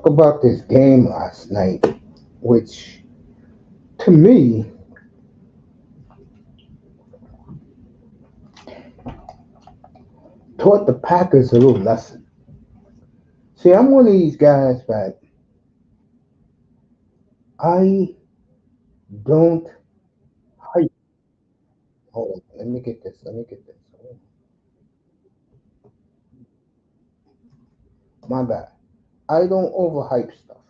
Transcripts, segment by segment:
about this game last night, which to me taught the Packers a little lesson. See, I'm one of these guys that I don't hype. Hold on, let me get this. Let me get this. My bad. I don't overhype stuff.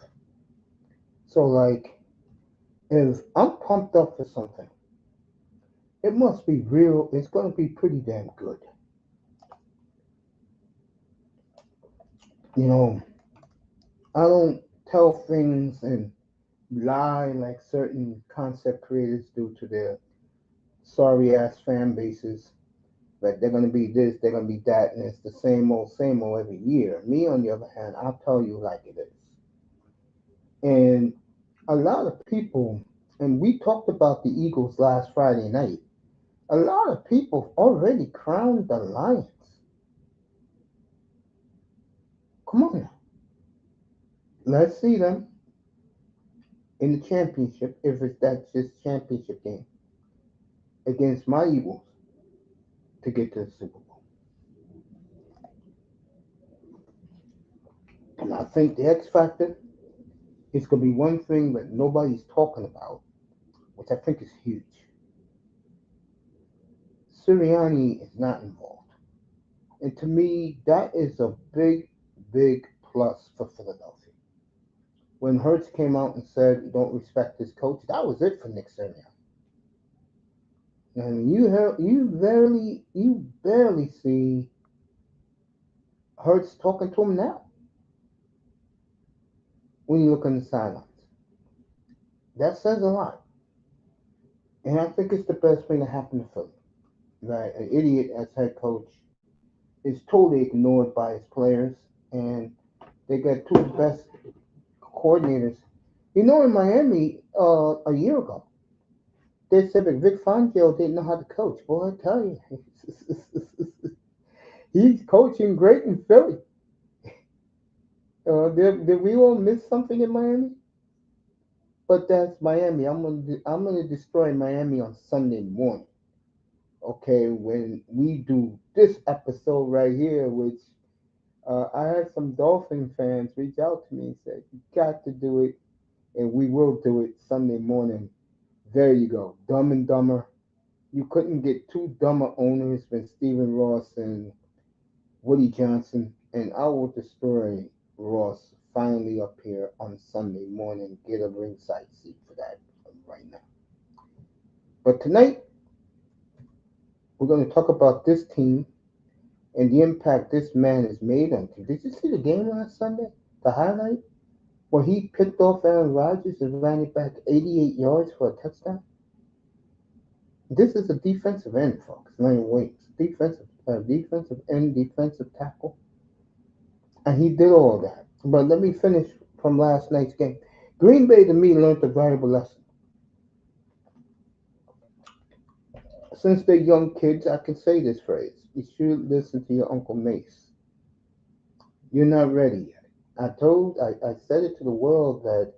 So, like, if I'm pumped up for something, it must be real. It's going to be pretty damn good. You know, I don't tell things and lie like certain concept creators do to their sorry ass fan bases that they're gonna be this, they're gonna be that, and it's the same old every year. Me, on the other hand, I'll tell you like it is. And a lot of people, and we talked about the Eagles last Friday night, a lot of people already crowned the Lions. Come on now. Let's see them in the championship, if it's that just championship game, against my Eagles to get to the Super Bowl. And I think the X Factor is going to be one thing that nobody's talking about, which I think is huge. Sirianni is not involved. And to me, that is a big, big plus for Philadelphia. When Hurts came out and said you don't respect his coach, that was it for Nick Sirianni. And you barely see Hurts talking to him now when you look on the sidelines. That says a lot. And I think it's the best thing to happen to Philly. Right? An idiot as head coach is totally ignored by his players, and they got two of the best coordinators. You know, in Miami a year ago, they said that Vic Fangio didn't know how to coach. Boy, I tell you, he's coaching great in Philly. Did we all miss something in Miami? But that's Miami. I'm gonna destroy Miami on Sunday morning. Okay, when we do this episode right here, which I had some Dolphin fans reach out to me and said, "You got to do it, and we will do it Sunday morning." There you go, Dumb and Dumber. You couldn't get two dumber owners than Stephen Ross and Woody Johnson, and I will destroy Ross finally up here on Sunday morning. Get a ringside seat for that right now. But tonight, we're going to talk about this team and the impact this man has made on team. Did you see the game last Sunday? The highlight? Where he picked off Aaron Rodgers and ran it back 88 yards for a touchdown? This is a defensive end, folks. Lane Waits, defensive end, defensive tackle, and he did all that. But let me finish from last night's game. Green Bay to me learned a valuable lesson. Since they're young kids, I can say this phrase: you should listen to your Uncle Mace. You're not ready yet. I said it to the world that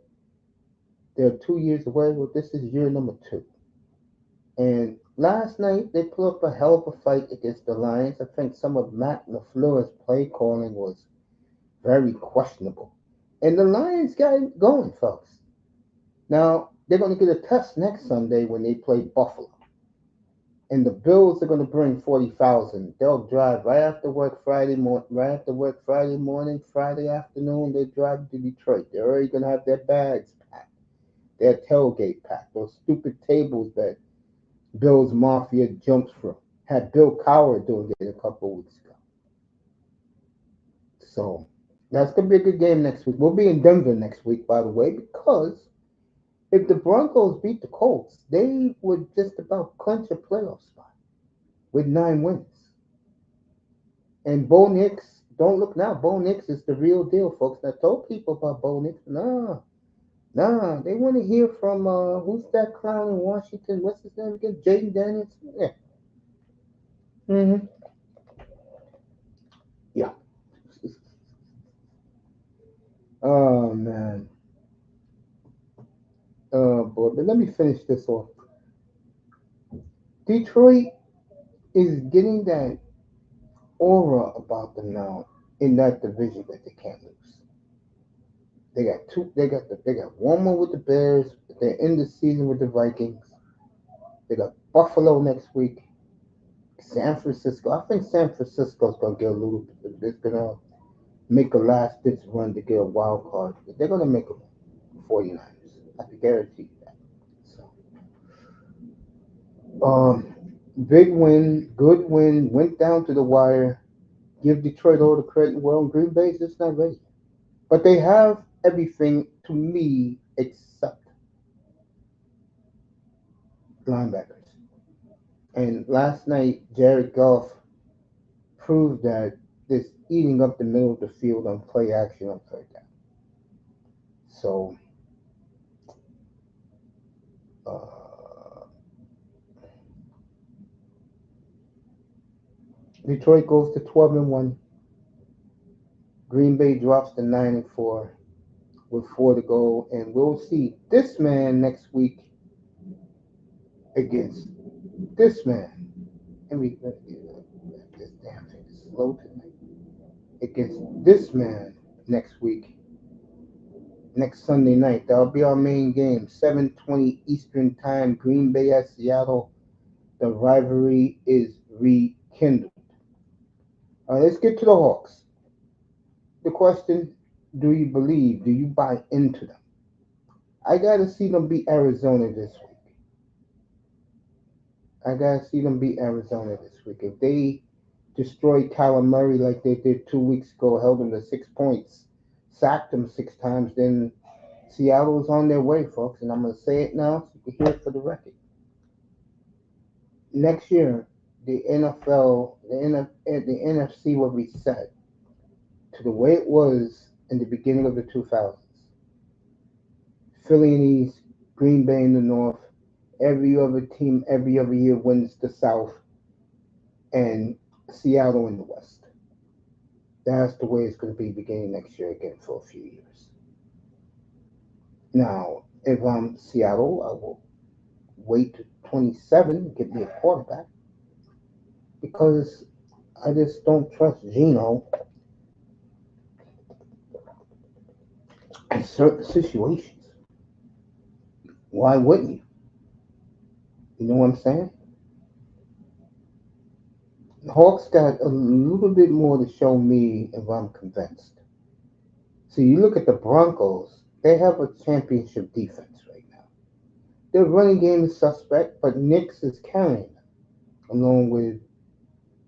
they're 2 years away. Well, this is year number two. And last night they put up a hell of a fight against the Lions. I think some of Matt LaFleur's play calling was very questionable. And the Lions got it going, folks. Now they're going to get a test next Sunday when they play Buffalo. And the Bills are going to bring 40,000. They'll drive right after work Friday morning, Friday afternoon. They drive to Detroit. They're already going to have their bags packed, their tailgate packed, those stupid tables that Bill's Mafia jumps from. Had Bill Cowher doing it a couple of weeks ago. So that's gonna be a good game next week. We'll be in Denver next week, by the way, because if the Broncos beat the Colts, they would just about clinch a playoff spot with 9 wins. And Bo Nix, don't look now. Bo Nix is the real deal, folks. I told people about Bo Nix. Nah, they want to hear from who's that clown in Washington? What's his name again? Jaden Daniels. Yeah. hmm Yeah. Oh man. Oh boy. But let me finish this off. Detroit is getting that aura about them now in that division that they can't lose. They got two. They got one more with the Bears. They're in the season with the Vikings. They got Buffalo next week. San Francisco. I think San Francisco's gonna get a little. It's gonna make a last ditch run to get a wild card. They're gonna make a 49ers. I can guarantee you that. So, big win, good win. Went down to the wire. Give Detroit all the credit. Well, Green Bay's just not ready. But they have everything to me except linebackers. And last night, Jared Goff proved that this eating up the middle of the field on play action on third down. So uh, Detroit goes to 12-1. Green Bay drops to 9-4 with four to go, and we'll see this man next week against this man. And we this damn thing is slow tonight. Against this man next week, next Sunday night. That'll be our main game, 7:20 Eastern Time. Green Bay at Seattle. The rivalry is rekindled. Let's get to the Hawks. The question: do you believe? Do you buy into them? I gotta see them beat Arizona this week. I gotta see them beat Arizona this week. If they destroy Kyler Murray like they did 2 weeks ago, held him to 6 points, sacked him 6 times, then Seattle's on their way, folks. And I'm gonna say it now so you can hear it for the record. Next year, the NFL, the NFC will reset to the way it was in the beginning of the 2000s. Philly in the East, Green Bay in the North. Every other team, every other year wins the South, and Seattle in the West. That's the way it's going to be beginning next year again for a few years. Now, if I'm Seattle, I will wait to 27 and get me a quarterback because I just don't trust Gino in certain situations. Why wouldn't you? You know what I'm saying? The Hawks got a little bit more to show me if I'm convinced. So you look at the Broncos, they have a championship defense right now. Their running game is suspect, but Nix is carrying them along with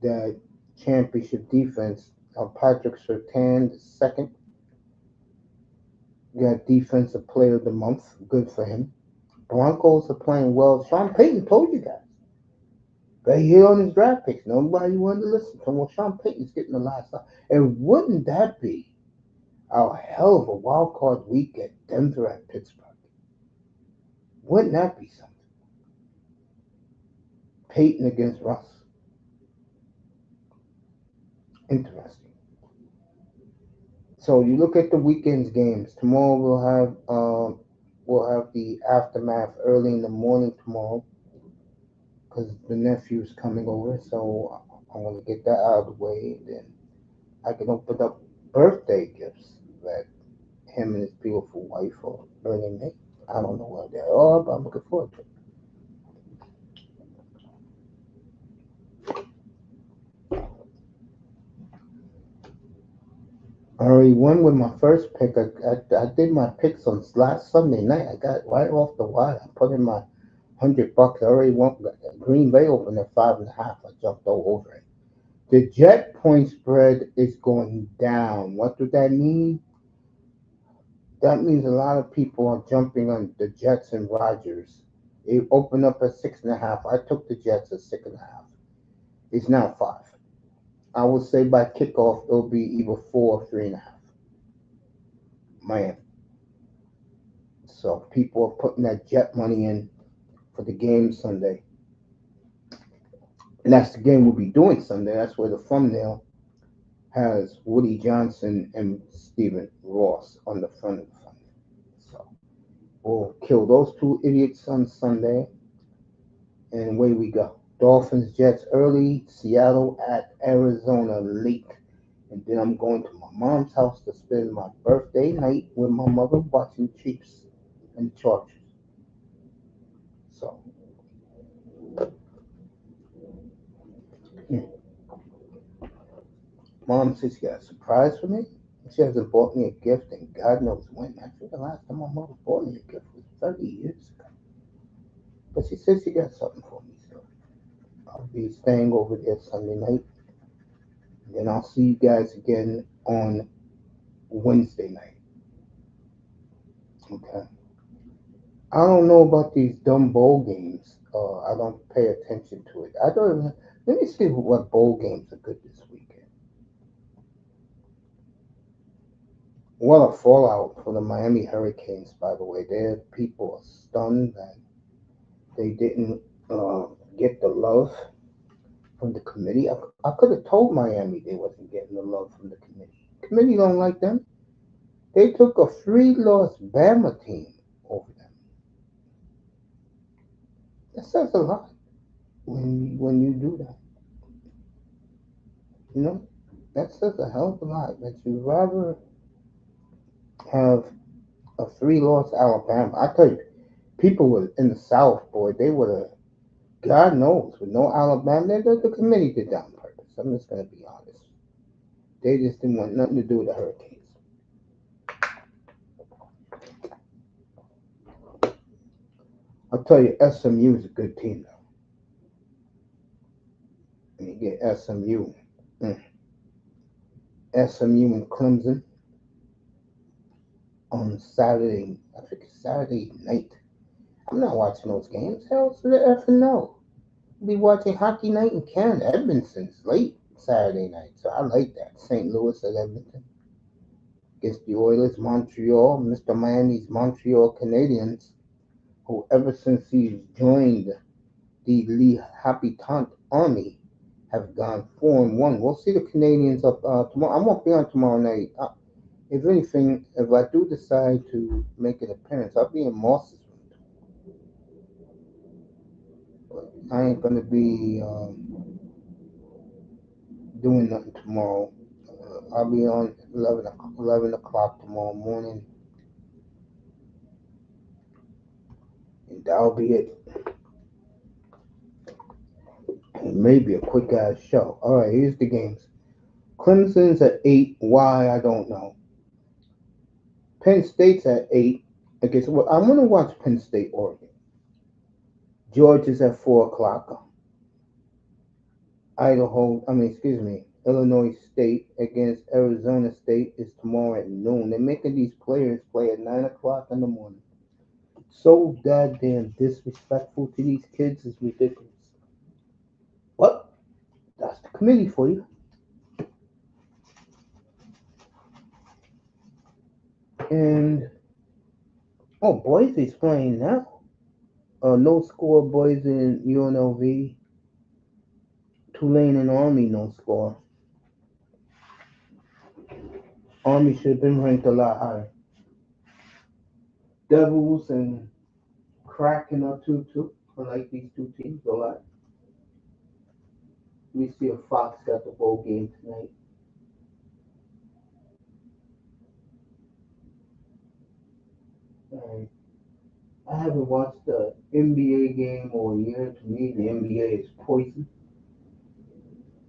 that championship defense. Patrick Surtain, the second, got defensive player of the month. Good for him. Broncos are playing well. Sean Payton told you guys. Right here on his draft picks. Nobody wanted to listen to him. Well, Sean Payton's getting the last time. And wouldn't that be a hell of a wild card week at Denver at Pittsburgh? Wouldn't that be something? Peyton against Russ. Interesting. So you look at the weekend's games. Tomorrow we'll have the aftermath early in the morning tomorrow because the nephew's coming over. So I want to get that out of the way. Then I can open up birthday gifts that him and his beautiful wife are bringing me. I don't know what they are, but I'm looking forward to it. I already won with my first pick. I did my picks on last Sunday night. I got right off the wire. I put in my $100. I already won. Green Bay opened at 5.5. I jumped all over it. The Jet point spread is going down. What does that mean? That means a lot of people are jumping on the Jets and Rodgers. It opened up at 6.5. I took the Jets at 6.5. It's now 5. I would say by kickoff it'll be either 4 or 3.5. Miami. So people are putting that jet money in for the game Sunday. And that's the game we'll be doing Sunday. That's where the thumbnail has Woody Johnson and Stephen Ross on the front of the phone. So we'll kill those two idiots on Sunday, and away we go. Dolphins Jets early, Seattle at Arizona late. And then I'm going to my mom's house to spend my birthday night with my mother watching Chiefs and Chargers. So, hmm. Mom says she got a surprise for me. She hasn't bought me a gift in God knows when. Actually, the last time my mother bought me a gift was 30 years ago. But she says she got something for me. So I'll be staying over there Sunday night. And then I'll see you guys again on Wednesday night. Okay. I don't know about these dumb bowl games. I don't pay attention to it. I don't. Let me see what bowl games are good this weekend. What a fallout for the Miami Hurricanes, by the way. Their people are stunned that they didn't uh, get the love from the committee. I could have told Miami they wasn't getting the love from the committee. Committee don't like them. They took a three-loss Bama team over them. That says a lot when you do that. You know, that says a hell of a lot. That you rather have a three-loss Alabama. I tell you, people were in the South, boy, they would have. God knows, with no Alabama, the committee did that on purpose. I'm just gonna be honest. They just didn't want nothing to do with the Hurricanes. I'll tell you, SMU is a good team though. And you get SMU, mm, SMU and Clemson on Saturday. I think it's Saturday night. I'm not watching those games. Hell to the effing no. I'll be watching Hockey Night in Canada. Edmonton's late Saturday night, so I like that. St. Louis at Edmonton against the Oilers. Montreal, Mr. Miami's Montreal Canadiens, who ever since he's joined the Lee Habitant Army have gone 4-1. We'll see the Canadians up tomorrow. I won't be on tomorrow night. If anything, if I do decide to make an appearance, I'll be in Moss's room. But I ain't gonna be doing nothing tomorrow. I'll be on 11 o'clock tomorrow morning, and that'll be it. It may be a quick ass show. All right, here's the games. Clemson's at 8. Why I don't know. Penn State's at 8. I guess well, I'm gonna watch Penn State Oregon. Georgia's at 4 o'clock. Illinois State against Arizona State is tomorrow at noon. They're making these players play at 9 o'clock in the morning. So goddamn disrespectful to these kids is ridiculous. But that's the committee for you. And oh, Boise's playing now. No score, boys in UNLV. Tulane and Army no score. Army should have been ranked a lot higher. Devils and Kraken are 2-2. I like these two teams a lot. We see if Fox got the bowl game tonight. And I haven't watched the NBA game all year. To me, the NBA is poison.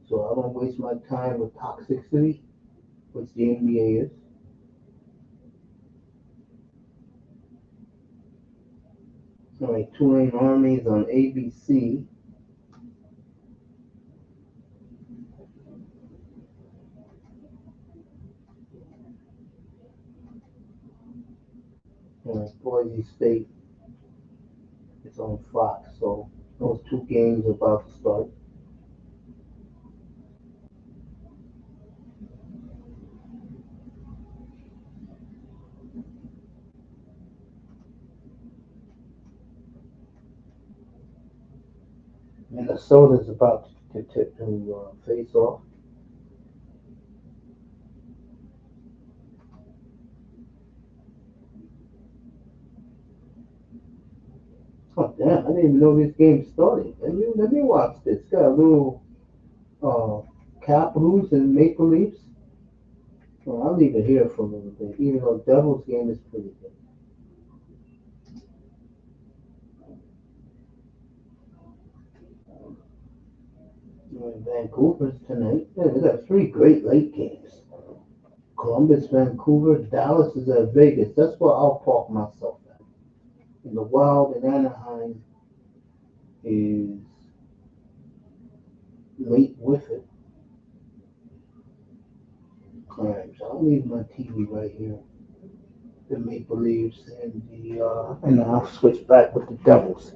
So I don't waste my time with toxicity, which the NBA is. All right, Tulane Army is on ABC. And Boise State is on Fox. So those two games are about to start. Minnesota's about to face off. Oh damn! I didn't even know this game started. Let me watch this. Got a little uh, Capitals and Maple Leafs. Well, I'll leave it here for a little bit, even though Devils game is pretty good. Vancouver's tonight. Yeah, they got three great late games. Columbus, Vancouver, Dallas is at Vegas. That's where I'll park myself at. And the Wild in Anaheim is late with it. Alright, so I'll leave my TV right here. The Maple Leafs and I'll switch back with the Devils.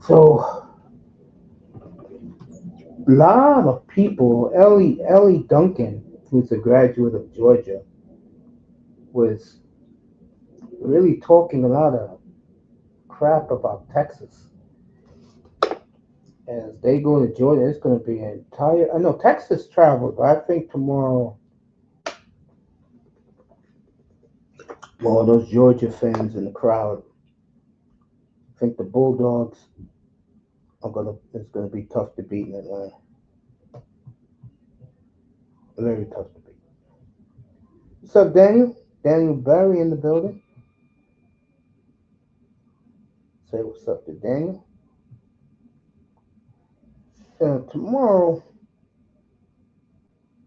So a lot of people, Ellie Duncan, who's a graduate of Georgia, was really talking a lot of crap about Texas. As they go to Georgia, it's going to be an entire. I know Texas traveled, but I think tomorrow, well, those Georgia fans in the crowd, I think the Bulldogs are gonna. It's going to be tough to beat in Atlanta. Very tough to beat. What's up, Daniel? Daniel Barry in the building. Say what's up to Daniel. Tomorrow,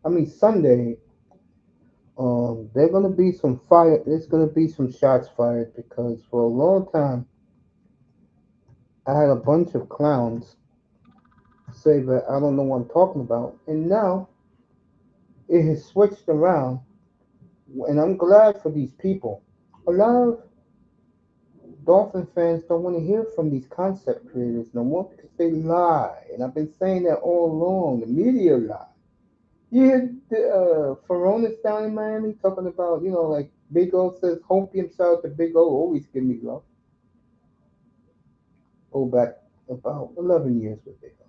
I mean Sunday, there gonna be some fire. There's gonna be some shots fired because for a long time I had a bunch of clowns say that I don't know what I'm talking about, and now it has switched around, and I'm glad for these people. A lot of Dolphin fans don't want to hear from these concept creators no more because they lie, and I've been saying that all along. The media lie. You hear the Furones down in Miami talking about, like Big O says, Hopium shout out to Big O, always give me love. Go back about 11 years with Big O.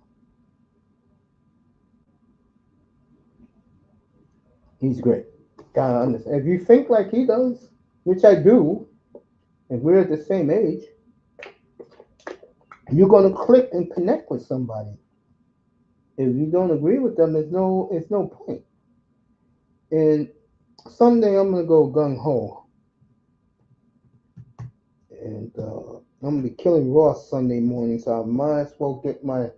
He's great. Gotta understand. If you think like he does, which I do, and we're at the same age, you're gonna click and connect with somebody. If you don't agree with them, it's no point. And someday I'm gonna go gung ho, and I'm gonna be killing Ross Sunday morning, so I might as well get my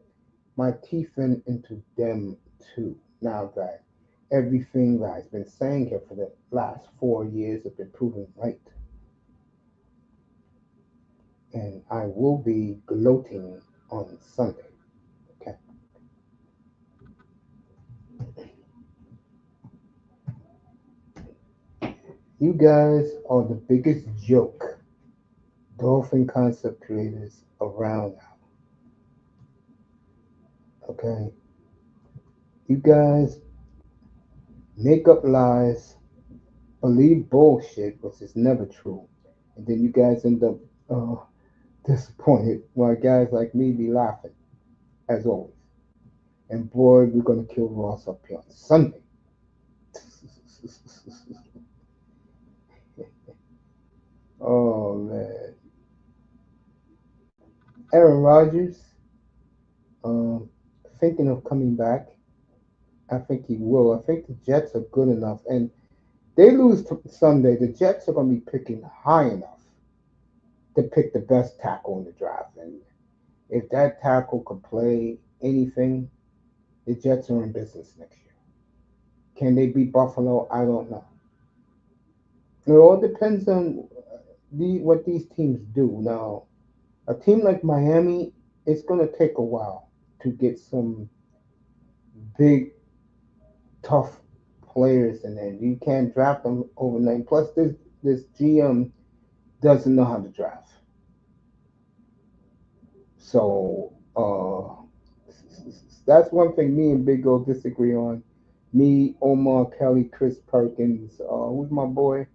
teeth into them too. Now that everything that I've been saying here for the last 4 years have been proven right, and I will be gloating on Sunday. Okay, you guys are the biggest joke dolphin concept creators around now. Okay, you guys make up lies, believe bullshit, which is never true, and then you guys end up uh, disappointed while guys like me be laughing as always. And boy, we're gonna kill Ross up here on Sunday. Oh man, Aaron Rodgers, um, thinking of coming back. I think he will. I think the Jets are good enough, and they lose to Sunday. The Jets are gonna be picking high enough to pick the best tackle in the draft, and if that tackle could play anything, the Jets are in business next year. Can they beat Buffalo? I don't know. It all depends on what these teams do. Now, a team like Miami, it's going to take a while to get some big, tough players in there. You can't draft them overnight. Plus, this GM doesn't know how to draft. So that's one thing me and Big O disagree on. Me, Omar, Kelly, Chris Perkins, who's my boy?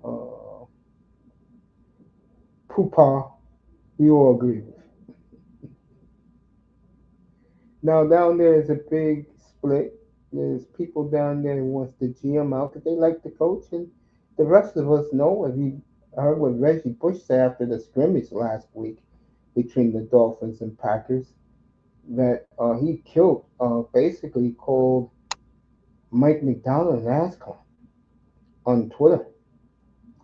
Uh, Pupa, we all agree with. Now down there is a big split. There's people down there who wants the GM out because they like the coach, and the rest of us know if he I heard what Reggie Bush said after the scrimmage last week between the Dolphins and Packers that he killed, basically called Mike McDonald an ass clown on Twitter,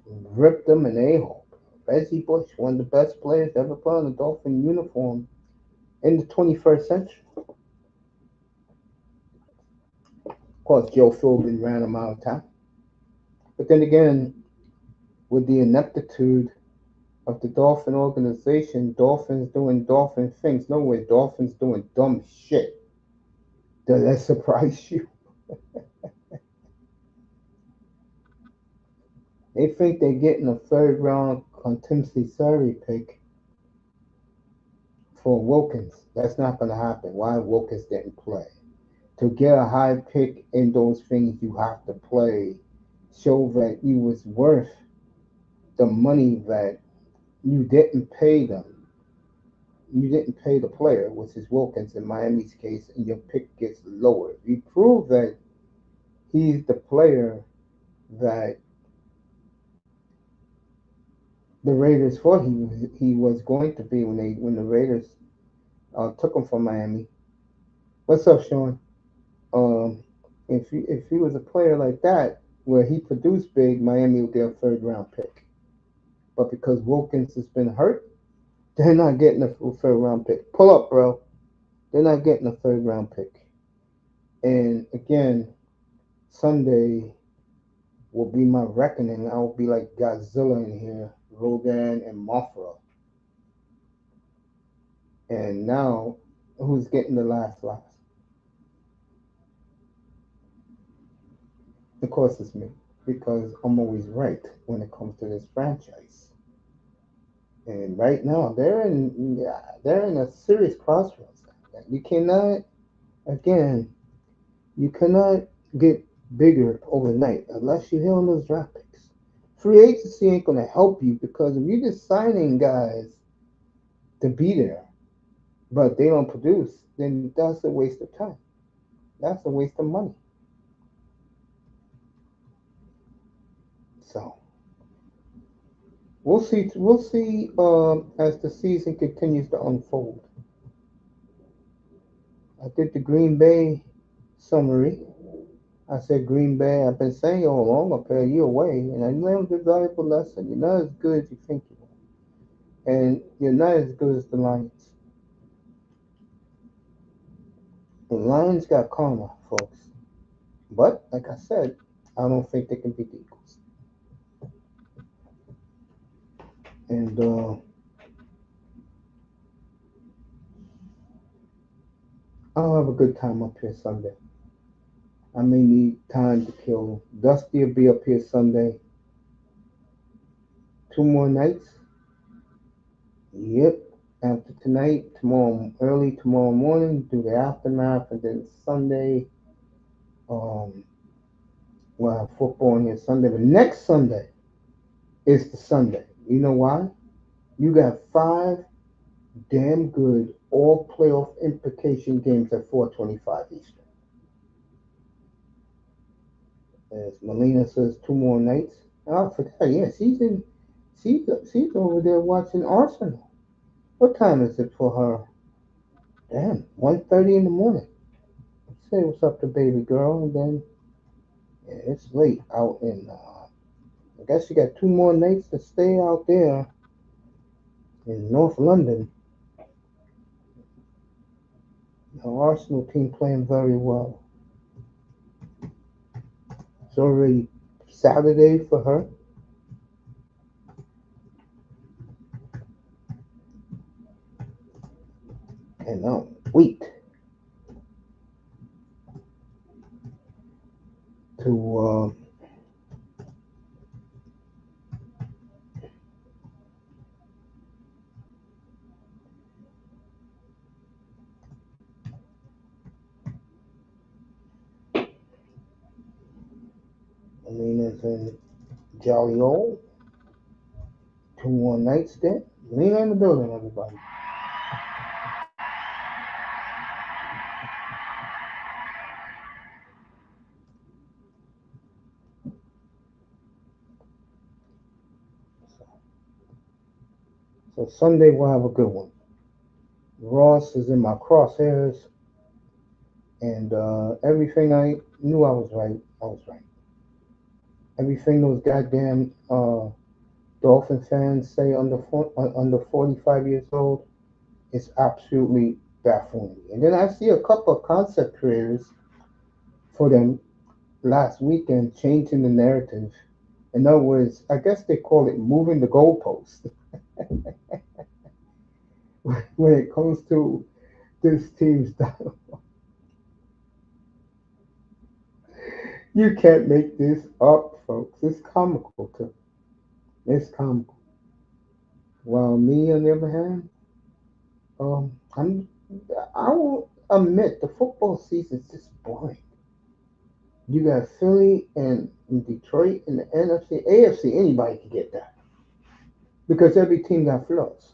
ripped him an a-hole. Reggie Bush, one of the best players to ever put on a Dolphin uniform in the 21st century. Of course, Joe Philbin ran him out of town. But then again, with the ineptitude of the Dolphin organization, Dolphins doing Dolphin things. No way, Dolphins doing dumb shit. Does that surprise you? They think they're getting a third round contingency salary pick for Wilkins. That's not going to happen. Why Wilkins didn't play? To get a high pick in those things, you have to play. Show that you was worth the money that you didn't pay them. You didn't pay the player, which is Wilkins in Miami's case, and your pick gets lowered. You prove that he's the player that the Raiders thought he was going to be when the Raiders took him from Miami. What's up, Sean? Um, if he was a player like that where he produced big, Miami would get a third round pick. But because Wilkins has been hurt, they're not getting a third round pick. Pull up, bro. They're not getting a third round pick. And again, Sunday will be my reckoning. I will be like Godzilla in here, Rodan and Mothra. And now, who's getting the last laugh? Of course, it's me, because I'm always right when it comes to this franchise. And right now, they're in a serious crossroads. You cannot, again, you cannot get bigger overnight unless you hit on those draft picks. Free agency ain't gonna help you because if you're just signing guys to be there, but they don't produce, then that's a waste of time. That's a waste of money. So we'll see. We'll see as the season continues to unfold. I did the Green Bay summary. I said Green Bay. I've been saying all along, I'll pay you away, and I learned a valuable lesson. You're not as good as you think you are, and you're not as good as the Lions. The Lions got karma, folks. But like I said, I don't think they can beat the Eagles. And I'll have a good time up here Sunday. I may need time to kill. Dusty will be up here Sunday. 2 more nights. Yep. After tonight, tomorrow early tomorrow morning, do the aftermath, and then Sunday, um, we'll have football on here Sunday. But next Sunday is the Sunday. You know why? You got five damn good all playoff implication games at 4:25 Eastern. As Melina says, 2 more nights. Oh, I forgot. Yeah, she's over there watching Arsenal. What time is it for her? Damn, 1:30 in the morning. Say what's up to baby girl, and then yeah, it's late out in. I guess you got 2 more nights to stay out there in North London. The Arsenal team playing very well. It's already Saturday for her. Cannot wait to Melina's in Jolly Old. 2 more nights there. Melina in the building, everybody. So Sunday we'll have a good one. Ross is in my crosshairs, and everything I knew I was right. I was right. Everything those goddamn Dolphin fans say under 45 years old is absolutely baffling me. And then I see a couple of concept creators for them last weekend changing the narrative. In other words, I guess they call it moving the goalpost when it comes to this team's style. You can't make this up, folks. It's comical too. It's comical. While me, on the other hand, I will admit the football season's just boring. You got Philly and Detroit in the NFC, AFC. Anybody can get that because every team got flaws.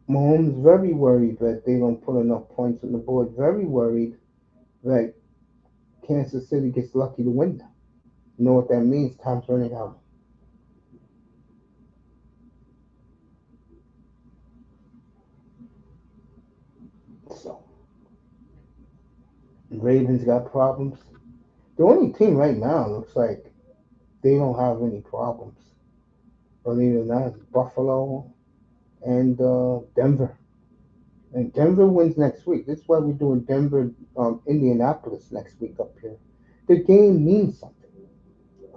Mahomes very worried that they don't put enough points on the board. Very worried that Kansas City gets lucky to win now. You know what that means? Time's running out. So Ravens got problems. The only team right now looks like they don't have any problems. Believe it or not, is Buffalo and Denver. And Denver wins next week. This is why we're doing Denver, Indianapolis next week up here. The game means something.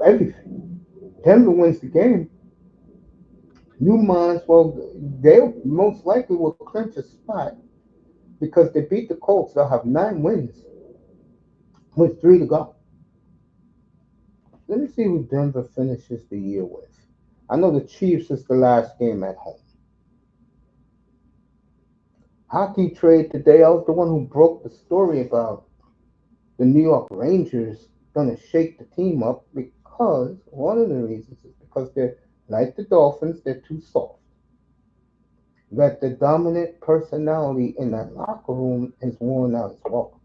Everything. Denver wins the game. You might as well. They most likely will clinch a spot because they beat the Colts. They'll have 9 wins with 3 to go. Let me see who Denver finishes the year with. I know the Chiefs is the last game at home. Hockey trade today. I was the one who broke the story about the New York Rangers gonna shake the team up because one of the reasons is because they're like the Dolphins, they're too soft. That the dominant personality in that locker room is worn out as well.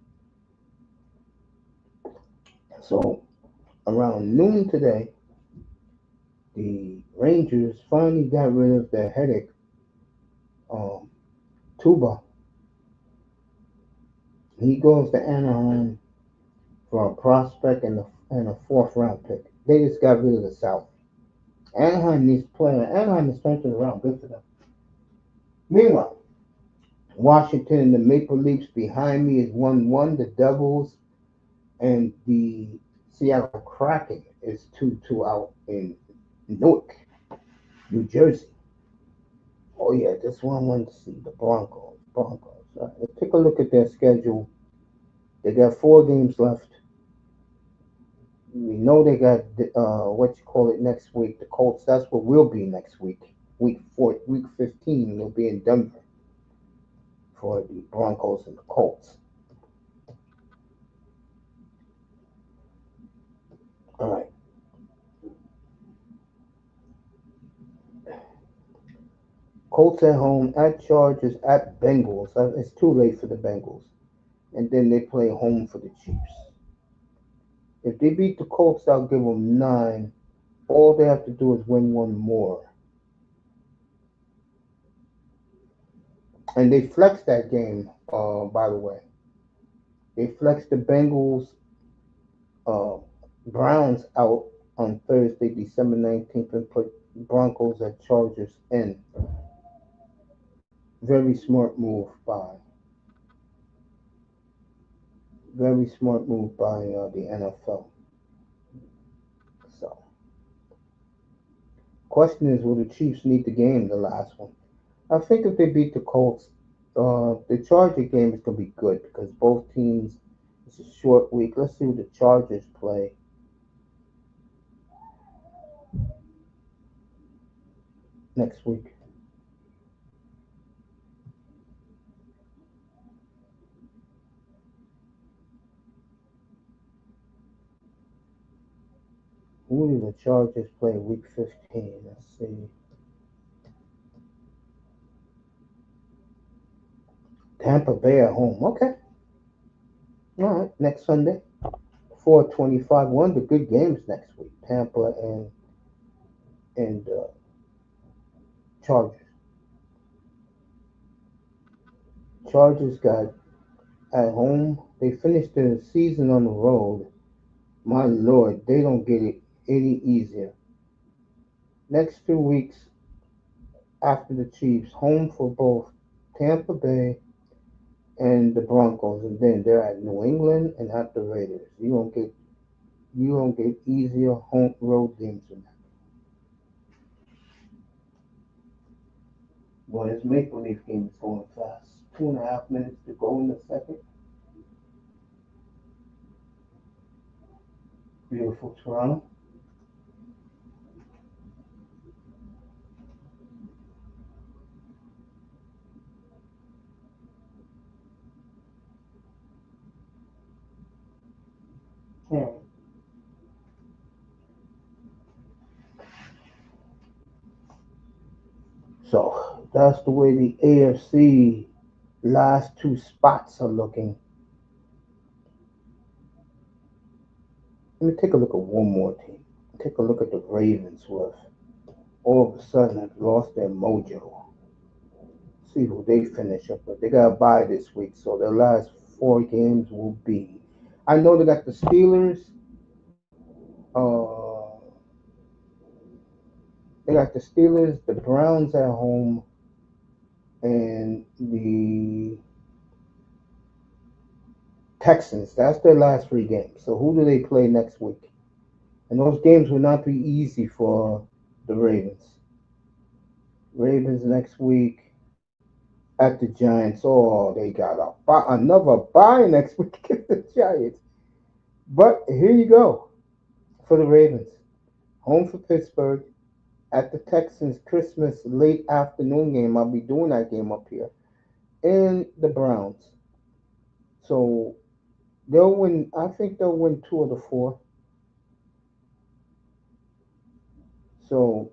So around noon today, the Rangers finally got rid of their headache, um, Tuba. He goes to Anaheim for a prospect and a fourth round pick. They just got rid of the South. Anaheim needs players. Anaheim is turning around. Good for them. Meanwhile, Washington and the Maple Leafs behind me is 1-1. The Devils and the Seattle Kraken is 2-2 out in Newark, New Jersey. Oh yeah, this one I wanted to see the Broncos. Broncos. Let's take a look at their schedule. They got 4 games left. We know they got what you call it next week. The Colts. That's what we'll be next week. Week 15. They'll be in Denver for the Broncos and the Colts. All right. Colts at home, at Chargers, at Bengals. It's too late for the Bengals. And then they play home for the Chiefs. If they beat the Colts, I'll give them 9. All they have to do is win one more. And they flexed that game, by the way. They flexed the Bengals uh, Browns out on Thursday, December 19th, and put Broncos at Chargers in. Very smart move by very smart move by the NFL. So, question is, will the Chiefs need the game, the last one? I think if they beat the Colts, the Charger game is gonna be good because both teams. It's a short week. Let's see what the Chargers play next week. Who do the Chargers play week 15? Let's see. Tampa Bay at home. Okay. All right. Next Sunday. 4:25. One of the good games next week. Tampa and Chargers. Chargers got at home. They finished the season on the road. My lord, they don't get it any easier. Next 2 weeks after the Chiefs, home for both Tampa Bay and the Broncos, and then they're at New England and at the Raiders. You don't get easier home road games than that. Well, this Maple Leaf game is going fast. 2.5 minutes to go in the second. Beautiful Toronto. Yeah. So that's the way the AFC last two spots are looking. Let me take a look at one more team. Take a look at the Ravens, who have all of a sudden have lost their mojo. See who they finish up with. They got a bye this week, so their last four games will be. I know they got the Steelers. Uh, they got the Steelers, the Browns at home, and the Texans. That's their last three games. So who do they play next week? And those games will not be easy for the Ravens. Ravens next week at the Giants. Oh, they got another bye next week against the Giants. But here you go for the Ravens. Home for Pittsburgh at the Texans Christmas late afternoon game. I'll be doing that game up here. And the Browns. So they'll win. I think they'll win two of the four. So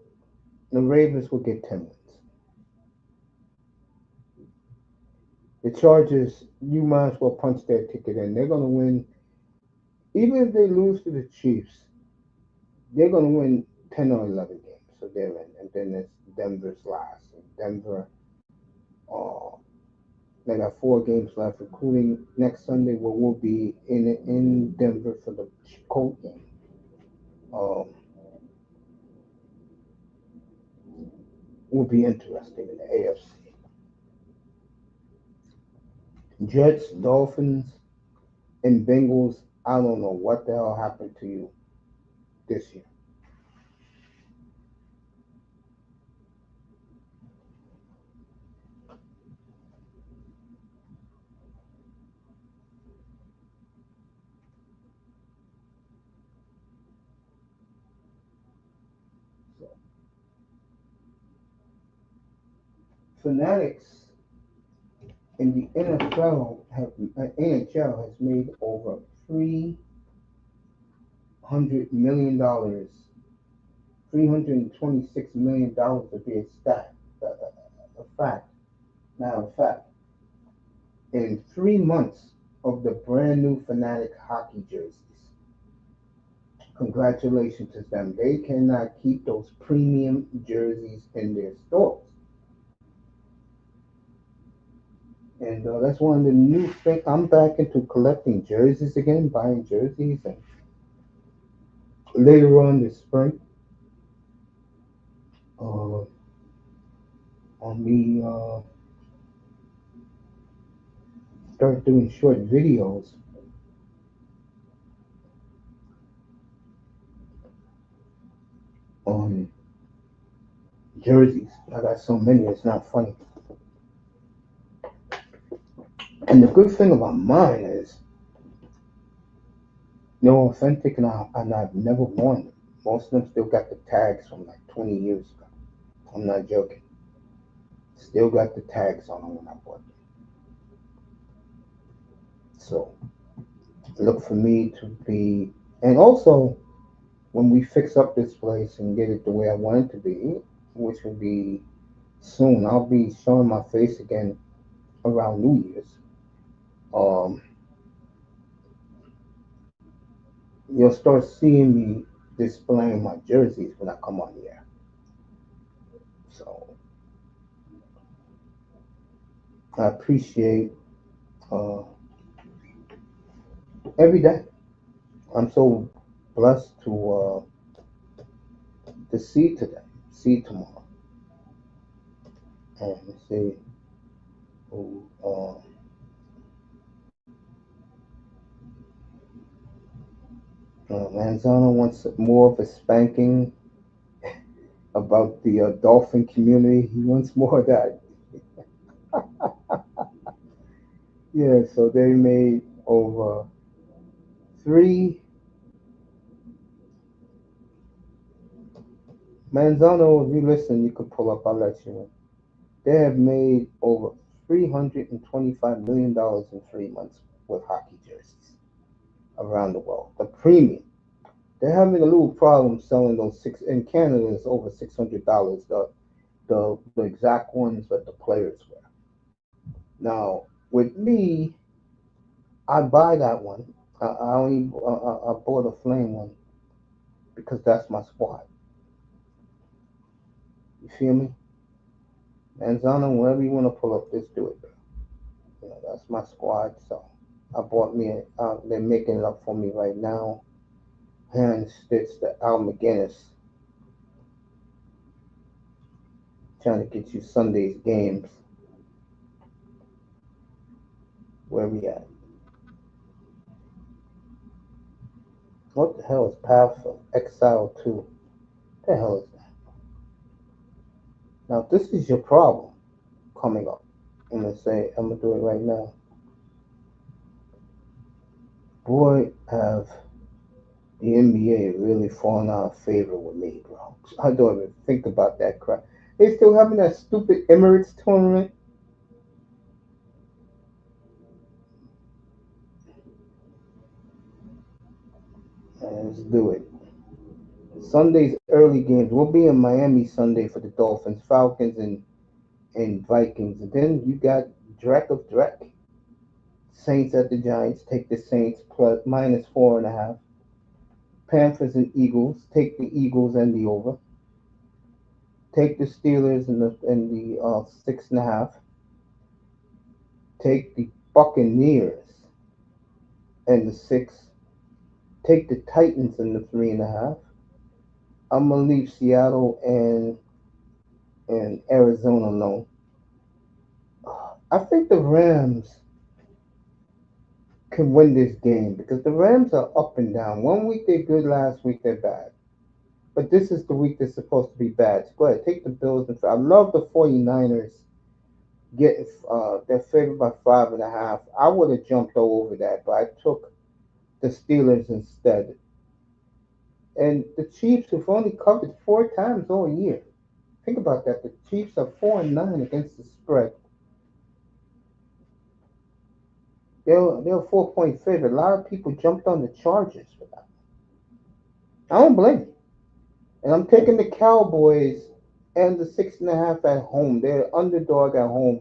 the Ravens will get 10 wins. The Chargers, you might as well punch their ticket in. They're going to win. Even if they lose to the Chiefs, they're going to win 10 or 11 games. So they're in. And then it's Denver's last. And Denver, uh, they got 4 games left, including next Sunday, where we'll be in Denver for the Colt game. Um, will be interesting in the AFC. Jets, Dolphins, and Bengals. I don't know what the hell happened to you this year. So, Fanatics in the NHL has made over $300 million, $326 million to be a fact. Now, a fact, in 3 months of the brand new Fanatic hockey jerseys. Congratulations to them. They cannot keep those premium jerseys in their stores. And that's one of the new things. I'm back into collecting jerseys again, buying jerseys. And later on this spring, uh, on me start doing short videos on jerseys. I got so many, it's not funny. And the good thing about mine is they're authentic, and I've never worn them. Most of them still got the tags from like 20 years ago. I'm not joking. Still got the tags on them when I bought them. So look for me to be, and also when we fix up this place and get it the way I want it to be, which will be soon, I'll be showing my face again around New Year's. Um, you'll start seeing me displaying my jerseys when I come on the air. So I appreciate uh, every day. I'm so blessed to see today, see tomorrow, and see who. Manzano wants more of a spanking about the dolphin community. He wants more of that. Yeah, so they made over three. Manzano, if you listen, you could pull up. I'll let you know. They have made over $325 million in 3 months with hockey jerseys around the world. The premium. They're having a little problem selling those six in Canada. It's over $600. The exact ones that the players wear. Now with me, I buy that one. I only I bought a flame one because that's my squad. You feel me? Manzano, whenever you want to pull up, just do it, bro. You know, that's my squad. So I bought me. They're making it up for me right now. Hand stitched the Al McGinnis, trying to get you Sunday's games. Where we at? What the hell is Path of Exile 2? What the hell is that? Now, this is your problem coming up. I'm gonna do it right now. Boy, have the NBA really fallen out of favor with me, bro. I don't even think about that crap. They still having that stupid Emirates tournament. Let's do it. Sunday's early games. We'll be in Miami Sunday for the Dolphins, Falcons, and Vikings. And then you got Drek of Drek. Saints at the Giants. Take the Saints plus minus 4.5. Panthers and Eagles. Take the Eagles and the over. Take the Steelers and the 6.5. Take the Buccaneers and the 6. Take the Titans and the 3.5. I'm gonna leave Seattle and Arizona alone. I think the Rams can win this game because the Rams are up and down. One week they're good, last week they're bad. But this is the week they're supposed to be bad. So go ahead, take the Bills. I love the 49ers getting they're favored by 5.5. I would have jumped all over that, but I took the Steelers instead. And the Chiefs, who've only covered 4 times all year. Think about that. The Chiefs are 4-9 against the spread. They're a 4 point favorite. A lot of people jumped on the Chargers for that. I don't blame you. And I'm taking the Cowboys and the 6.5 at home. They're underdog at home.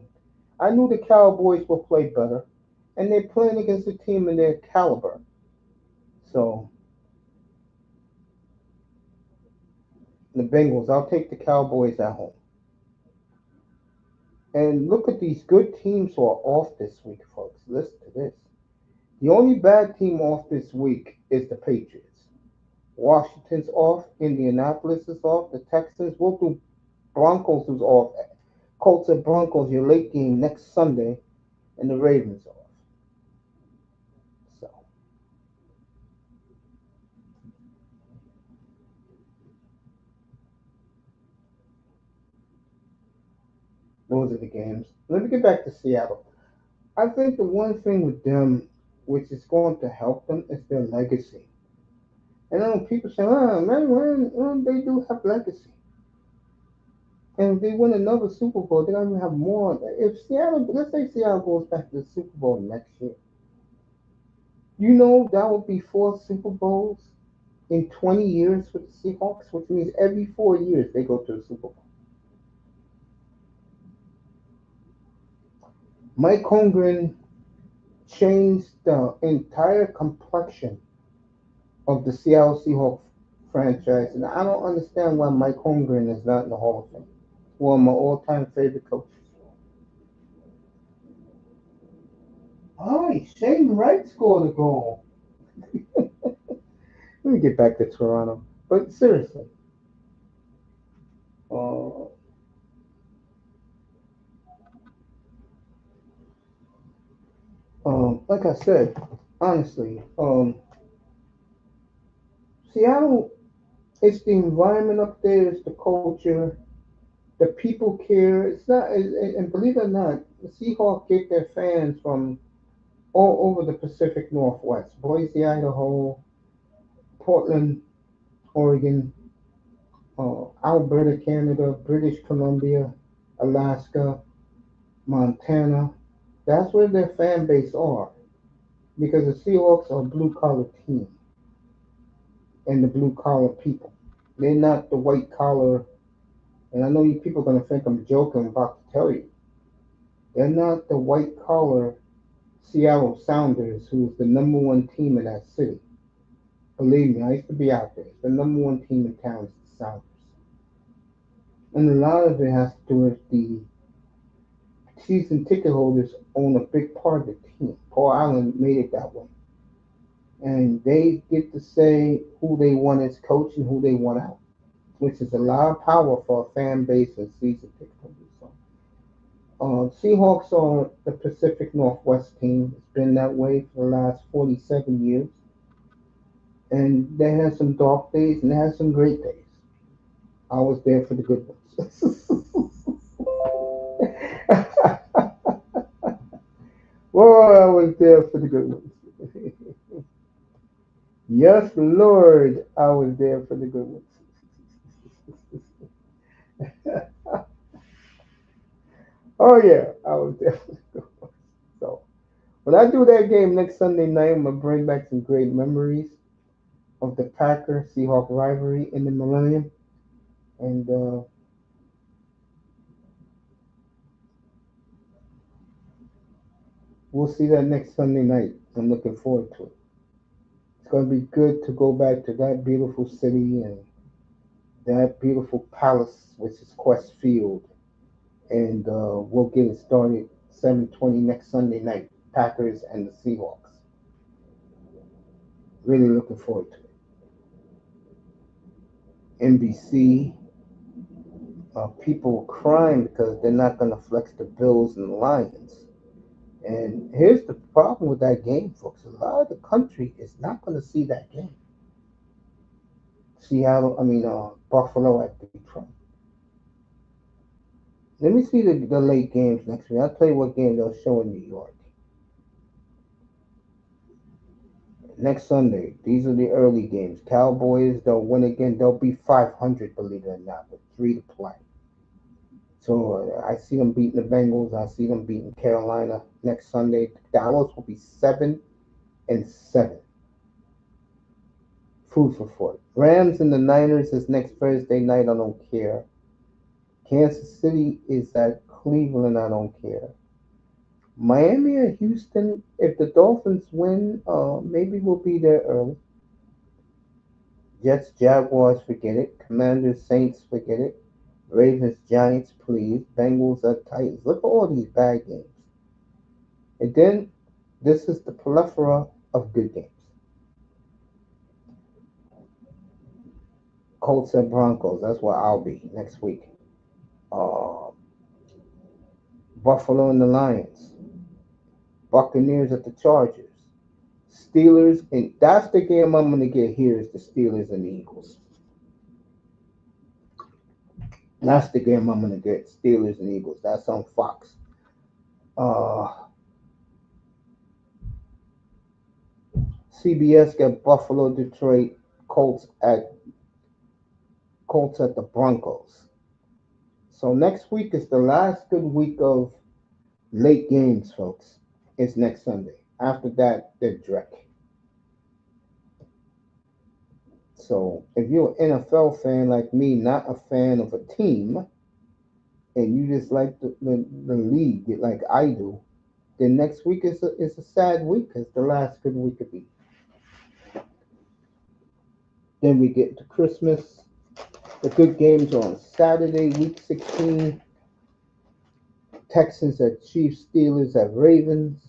I knew the Cowboys will play better, and they're playing against a team in their caliber. So the Bengals, I'll take the Cowboys at home. And look at these good teams who are off this week, folks. Listen to this. The only bad team off this week is the Patriots. Washington's off. Indianapolis is off. The Texans will do. Broncos is off. Colts and Broncos, your late game next Sunday, and the Ravens off. So those are the games. Let me get back to Seattle. I think the one thing with them, which is going to help them, is their legacy. And I know people say, "Oh, man, they do have legacy." And if they win another Super Bowl, they're gonna have more. If Seattle, let's say Seattle goes back to the Super Bowl next year, you know that would be 4 Super Bowls in 20 years with the Seahawks, which means every 4 years they go to the Super Bowl. Mike Holmgren changed the entire complexion of the Seattle Seahawks franchise, and I don't understand why Mike Holmgren is not in the Hall of Fame. One of my all-time favorite coaches. Oh, Shane Wright scored a goal. Let me get back to Toronto. But seriously, uh, like I said, honestly, Seattle, it's the environment up there, it's the culture, the people care. It's not, and believe it or not, the Seahawks get their fans from all over the Pacific Northwest: Boise, Idaho, Portland, Oregon, Alberta, Canada, British Columbia, Alaska, Montana. That's where their fan base are because the Seahawks are a blue collar team and the blue collar people. They're not the white collar. And I know you people are gonna think I'm joking. I'm about to tell you, they're not the white collar Seattle Sounders, who's the number one team in that city. Believe me, I used to be out there. The number one team in town is the Sounders, and a lot of it has to do with the season ticket holders own a big part of the team. Paul Allen made it that way, and they get to say who they want as coach and who they want out, which is a lot of power for a fan base and season ticket holders. So, Seahawks are the Pacific Northwest team. It's been that way for the last 47 years. And they had some dark days and they had some great days. I was there for the good ones. Well, I was there for the good ones. Yes, Lord, I was there for the good ones. Oh, yeah, I was there for the good ones. So, when I do that game next Sunday night, I'm going to bring back some great memories of the Packer Seahawk rivalry in the Millennium. And we'll see that next Sunday night. I'm looking forward to it. It's going to be good to go back to that beautiful city and that beautiful palace, which is Quest Field. And we'll get it started 7:20 next Sunday night. Packers and the Seahawks. Really looking forward to it. NBC, people crying because they're not going to flex the Bills and the Lions. And here's the problem with that game, folks. A lot of the country is not going to see that game. Buffalo at Detroit. Let me see the late games next week. I'll tell you what game they'll show in New York. Next Sunday, these are the early games. Cowboys, they'll win again. They'll be 500, believe it or not, with three to play. So I see them beating the Bengals. I see them beating Carolina next Sunday. Dallas will be 7-7. Food for thought. Rams and the Niners is next Thursday night. I don't care. Kansas City is at Cleveland. I don't care. Miami or Houston. If the Dolphins win, maybe we'll be there early. Jets, Jaguars, forget it. Commanders, Saints, forget it. Ravens, Giants, please. Bengals at Titans. Look at all these bad games. And then this is the plethora of good games. Colts and Broncos. That's where I'll be next week. Uh, Buffalo and the Lions. Buccaneers at the Chargers. Steelers, and that's the game I'm going to get here is the Steelers and the Eagles. That's the game I'm going to get, Steelers and Eagles. That's on Fox. Uh, CBS got Buffalo, Detroit, Colts at the Broncos. So next week is the last good week of late games, folks. It's next Sunday. After that, they're Drek. So if you're an NFL fan like me, not a fan of a team, and you just like the league like I do, then next week is a sad week. It's the last good week of the. Then we get to Christmas. The good games are on Saturday, week 16. Texans at Chiefs, Steelers at Ravens.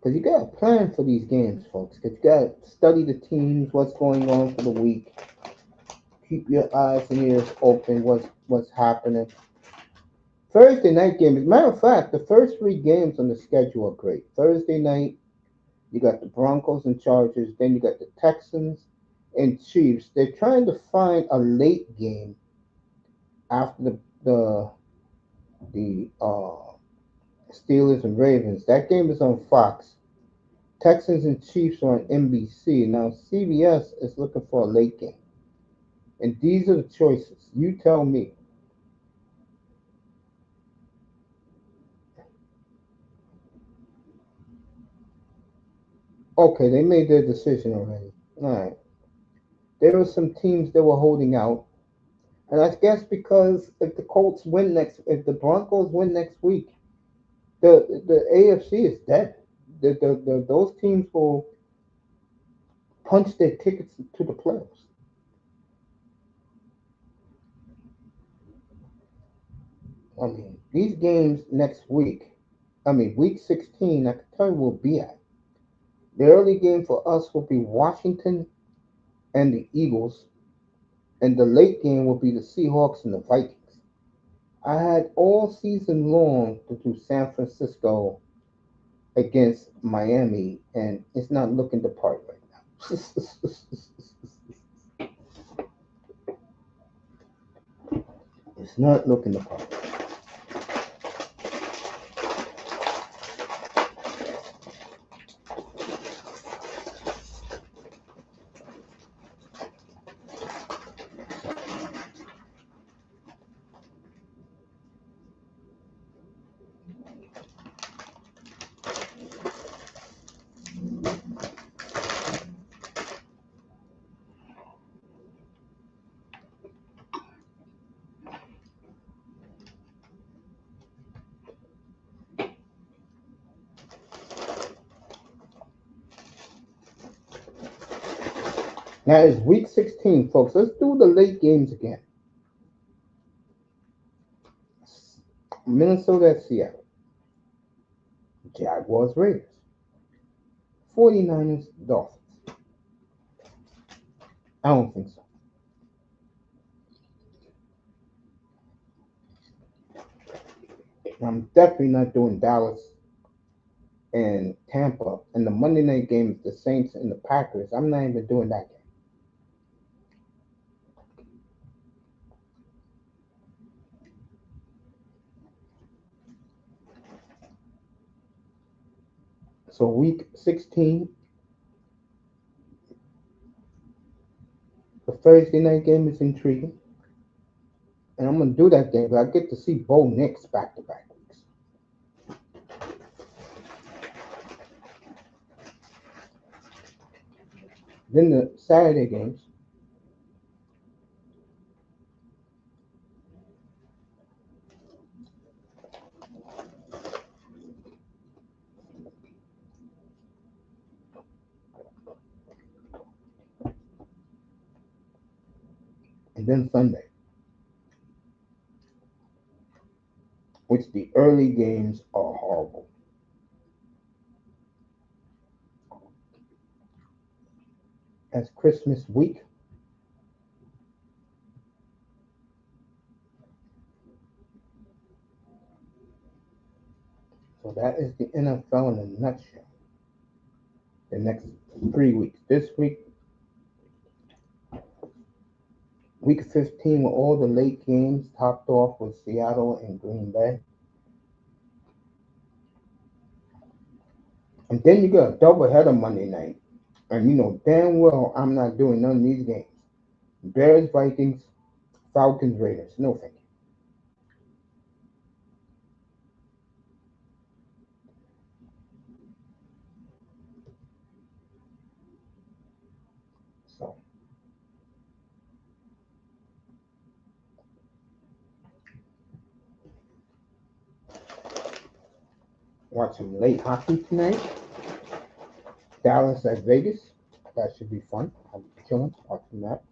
Because you got to plan for these games, folks. Because you got to study the teams, what's going on for the week. Keep your eyes and ears open. What's happening? Thursday night game. As a matter of fact, the first three games on the schedule are great. Thursday night, you got the Broncos and Chargers. Then you got the Texans and Chiefs. They're trying to find a late game after the Steelers and Ravens. That game is on Fox. Texans and Chiefs are on NBC. Now CBS is looking for a late game. And these are the choices. You tell me. Okay, they made their decision already. All right. There were some teams that were holding out. And I guess because if the Broncos win next week, the AFC is dead. Those teams will punch their tickets to the playoffs. I mean, these games next week, week 16, I can tell you we'll be at. The early game for us will be Washington and the Eagles, and the late game will be the Seahawks and the Vikings. I had all season long to do San Francisco against Miami, and it's not looking the part right now. It's not looking the part. Now it's week 16, folks. Let's do the late games again. Minnesota at Seattle, Jaguars Raiders, 49ers Dolphins. I don't think so. I'm definitely not doing Dallas and Tampa. And the Monday night game is the Saints and the Packers. I'm not even doing that game. So week 16, the Thursday night game is intriguing. And I'm going to do that game, but I get to see Bo Nix back to back weeks. Then the Saturday games, and then Sunday, which the early games are horrible. That's Christmas week. So that is the NFL in a nutshell. The next 3 weeks. This week, week 15, with all the late games topped off with Seattle and Green Bay. And then you got a doubleheader Monday night. And you know damn well I'm not doing none of these games. Bears, Vikings, Falcons, Raiders. No thank you. So watch some late hockey tonight. Dallas at Vegas. That should be fun. I'm chilling watching that.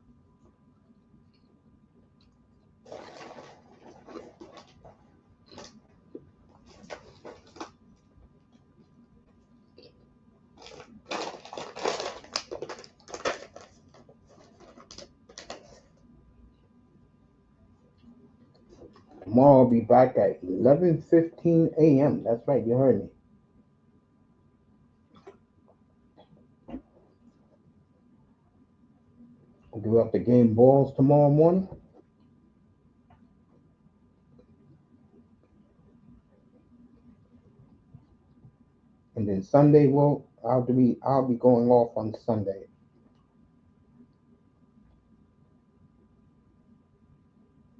Tomorrow I'll be back at 11:15 a.m. That's right, you heard me. I'll give up the game balls tomorrow morning, and then Sunday, well, I'll be going off on Sunday,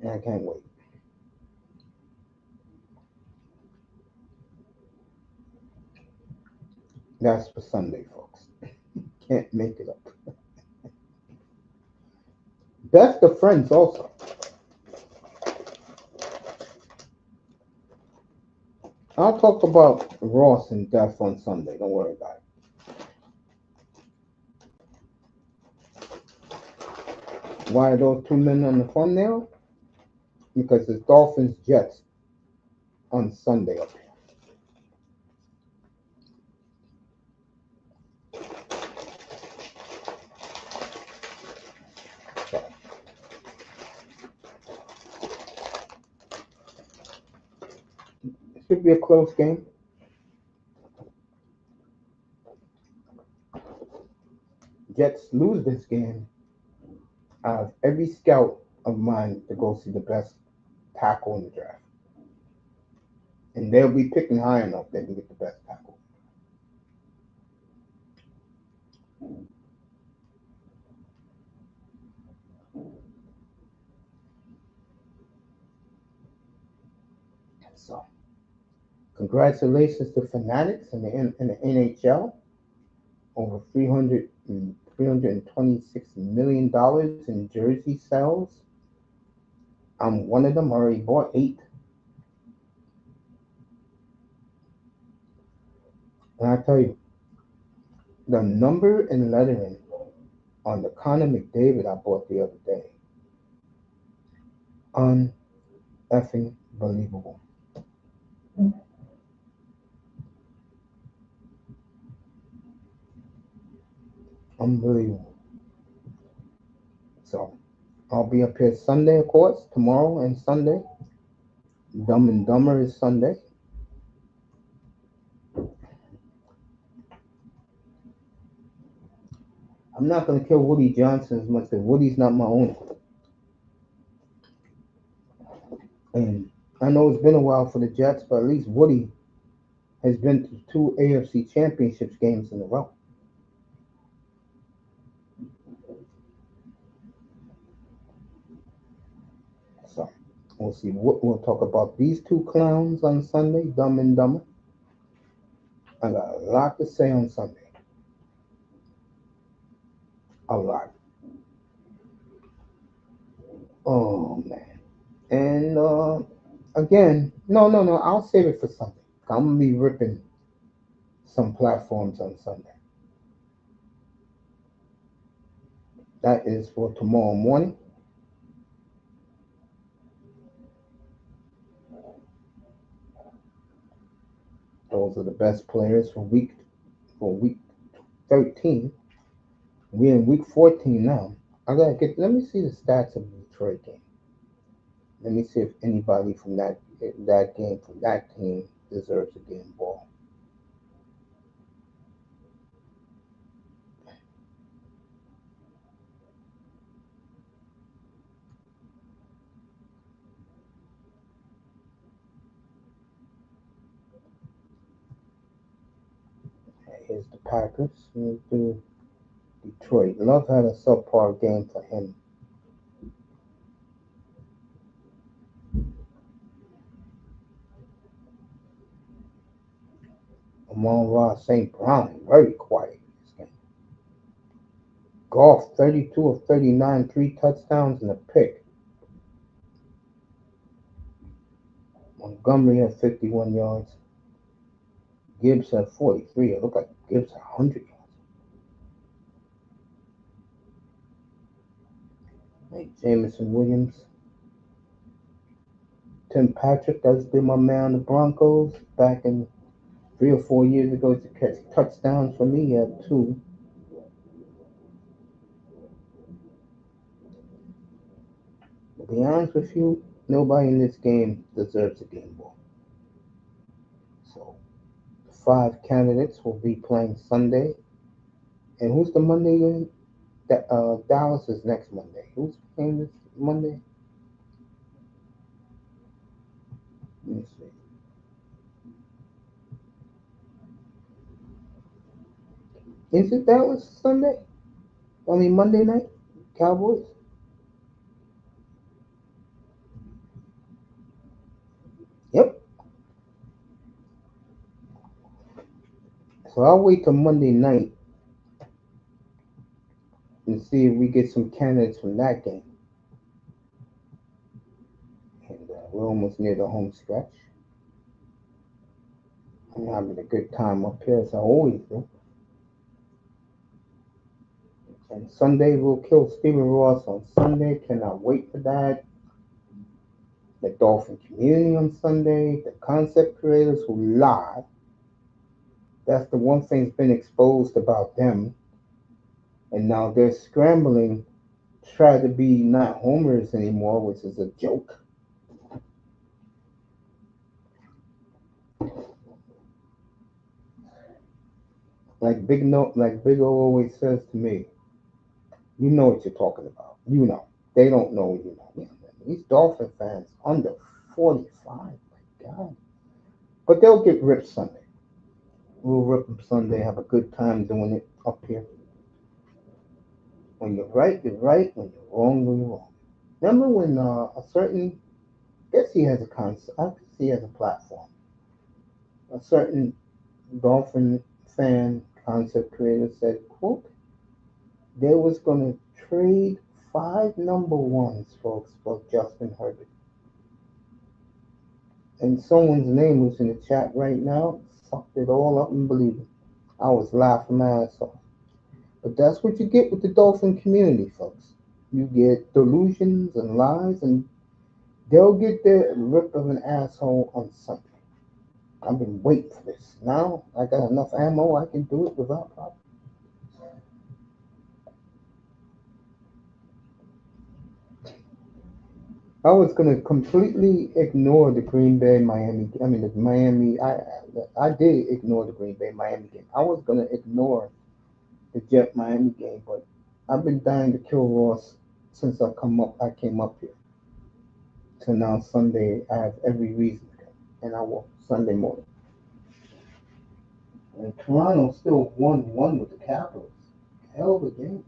and I can't wait. That's for Sunday, folks. Can't make it up. Best of friends also. I'll talk about Ross and death on Sunday. Don't worry about it. Why are those two men on the thumbnail? Because it's Dolphins Jets on Sunday up here. So it should be a close game. Jets lose this game. I have every scout of mine to go see the best tackle in the draft. And they'll be picking high enough they can get the best tackle. So congratulations to Fanatics in the NHL. Over 326 million dollars in jersey sales. I'm one of them. I already bought 8. And I tell you, the number and lettering on the Connor McDavid I bought the other day, uneffing believable. Unbelievable. So I'll be up here Sunday, of course, tomorrow and Sunday. Dumb and Dumber is Sunday. I'm not going to kill Woody Johnson as much as Woody's not my owner. And I know it's been a while for the Jets, but at least Woody has been to 2 AFC Championships games in a row. So we'll see. We'll talk about these two clowns on Sunday, Dumb and Dumber. I got a lot to say on Sunday. A lot. Oh man. And again, no. I'll save it for Sunday. I'm gonna be ripping some platforms on Sunday. That is for tomorrow morning. Those are the best players for week 13. We're in week 14 now. I gotta get. Let me see the stats of the Detroit game. Let me see if anybody from that game from that team deserves a game ball. Here's the Packers. Here's the Detroit. Love had a subpar game for him. Amon Ross St. Brown, very quiet in this game. Golf, 32 of 39, 3 touchdowns and a pick. Montgomery had 51 yards. Gibbs had 43. It looked like Gibbs had 100 yards. Hey, Jameson Williams. Tim Patrick, that's been my man on the Broncos back in 3 or 4 years ago to catch touchdowns for me. He had 2. To be honest with you, Nobody in this game deserves a game ball. So five candidates will be playing Sunday. And who's the Monday game? Dallas is next Monday. Who's playing this Monday? Let me see. Is it Dallas Sunday? I mean Monday night? Cowboys? Yep. So I'll wait till Monday night and see if we get some candidates from that game. And we're almost near the home stretch. I'm having a good time up here as I always do. And Sunday we'll kill Stephen Ross on Sunday. Cannot wait for that. The Dolphin community on Sunday. The concept creators who lie. That's the one thing that's been exposed about them. And now they're scrambling to try to be not homers anymore, which is a joke. Like Big O always says to me, you know what you're talking about. You know. They don't know you know. Yeah, man. These Dolphin fans under 45, my God. But they'll get ripped Sunday. We'll rip them Sunday, have a good time doing it up here. When you're right, you're right. When you're wrong, you're wrong. Remember when a certain, I guess he has a concept, I guess he has a platform. A certain Dolphin fan concept creator said, quote, they was going to trade five number ones, folks, for Justin Herbert. And someone's name who's in the chat right now sucked it all up and believed it. I was laughing my ass off. But that's what you get with the Dolphin community, folks. You get delusions and lies, and they'll get their rip of an asshole on Sunday. I've been waiting for this. Now I got enough ammo, I can do it without problem. I was gonna completely ignore the Green Bay Miami. I mean the Miami. I did ignore the Green Bay Miami game. I was gonna ignore the Jet Miami game, but I've been dying to kill Ross since I came up here. So now Sunday I have every reason to go, and I will Sunday morning. And Toronto still won one with the Capitals. Hell of a game.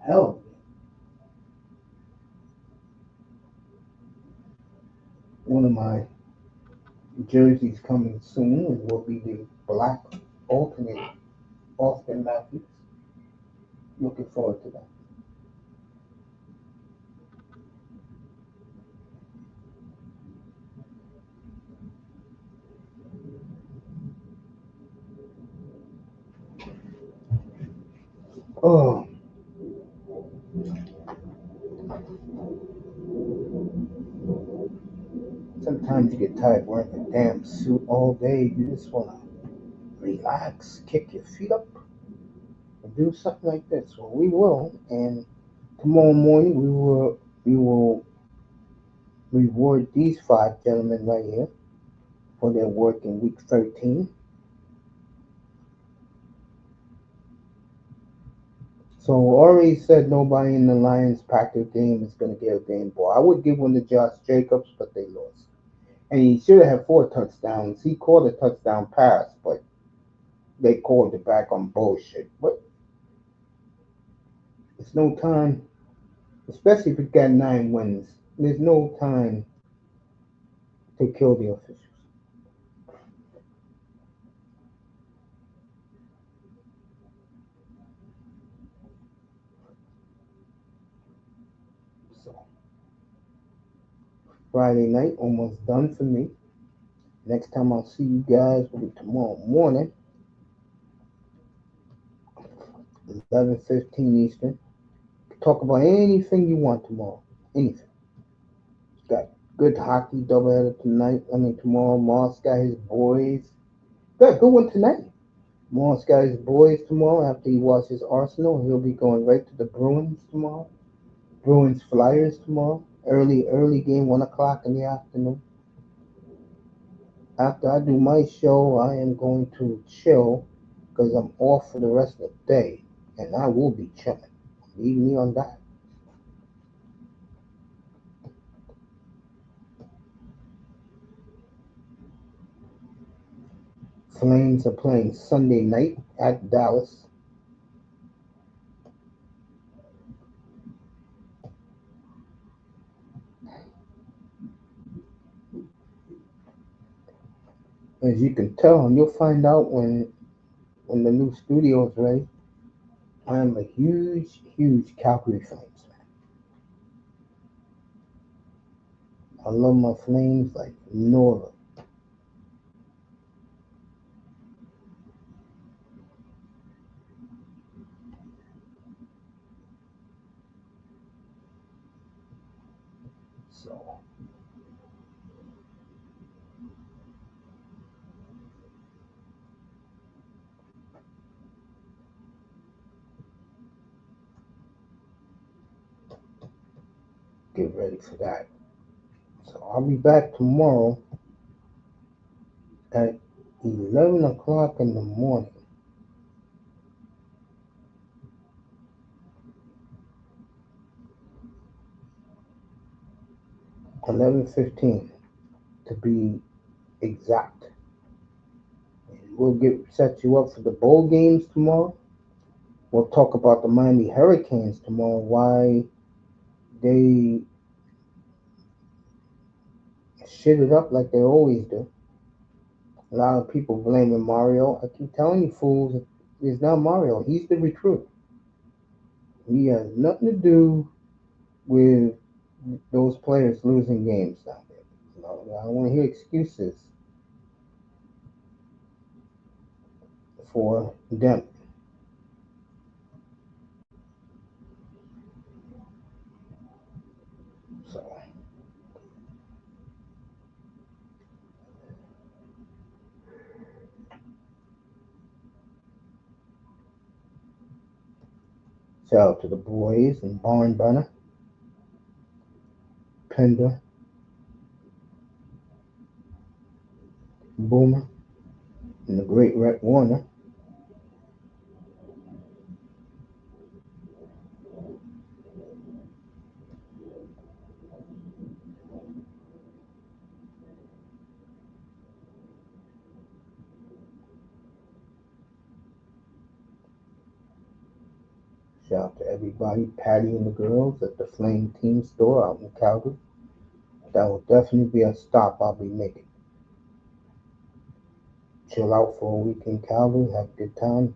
Hell of a game. One of my jerseys coming soon will be the black alternate Austin Matthews. Looking forward to that. Oh, sometimes you get tired wearing a damn suit all day. You just wanna relax, kick your feet up, and do something like this. Well, we will, and tomorrow morning we will reward these five gentlemen right here for their work in week 13. So already said nobody in the Lions Packers game is going to get a game ball. I would give one to Josh Jacobs, but they lost. And he should have had four touchdowns. He called a touchdown pass, but they called it back on bullshit. But it's no time, especially if you got 9 wins. There's no time to kill the officials. So Friday night almost done for me. Next time I'll see you guys will be tomorrow morning, 11:15 Eastern. Talk about anything you want tomorrow. Anything. Got good hockey doubleheader tonight. I mean tomorrow. Moss got his boys. Got a good one tonight. Moss got his boys tomorrow. After he watches Arsenal, he'll be going right to the Bruins tomorrow. Bruins Flyers tomorrow. Early game, 1 o'clock in the afternoon. After I do my show, I am going to chill because I'm off for the rest of the day, and I will be chilling. Leave me on that. Flames are playing Sunday night at Dallas. As you can tell, and you'll find out when the new studio is ready. I am a huge Calgary Flames fan. I love my Flames like no other. So get ready for that. So I'll be back tomorrow at 11 o'clock in the morning. 11:15 to be exact. We'll get set you up for the bowl games tomorrow. We'll talk about the Miami Hurricanes tomorrow, why they shit it up like they always do. A lot of people blaming Mario. I keep telling you fools, it's not Mario. He's the recruit. He has nothing to do with those players losing games down there. I don't want to hear excuses for them. So shout out to the boys and Barn Burner, Pender, Boomer, and the great Rhett Warner. Shout out to everybody, Patty and the girls at the Flame Team store out in Calgary. That will definitely be a stop I'll be making. Chill out for a week in Calgary, have a good time.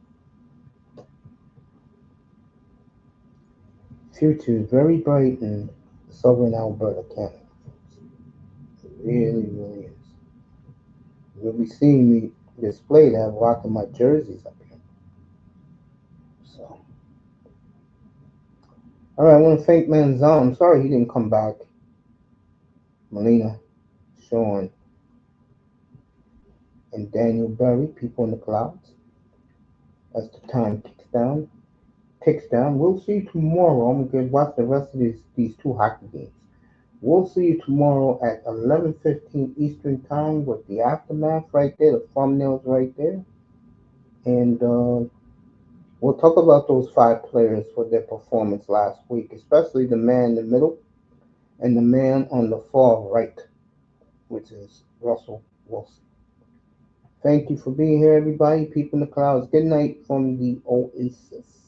Future is very bright in southern Alberta, Canada. It really is. You'll be seeing me displayed have rocking my jerseys up here. So, all right, I want to thank Manzon. I'm sorry he didn't come back. Melina, Sean, and Daniel Berry, people in the clouds. As the time ticks down. We'll see you tomorrow. I'm gonna watch the rest of these two hockey games. We'll see you tomorrow at 11:15 Eastern Time with the aftermath right there, the thumbnails right there, and we'll talk about those five players for their performance last week, especially the man in the middle and the man on the far right, which is Russell Wilson. Thank you for being here, everybody. People in the clouds. Good night from the Oasis.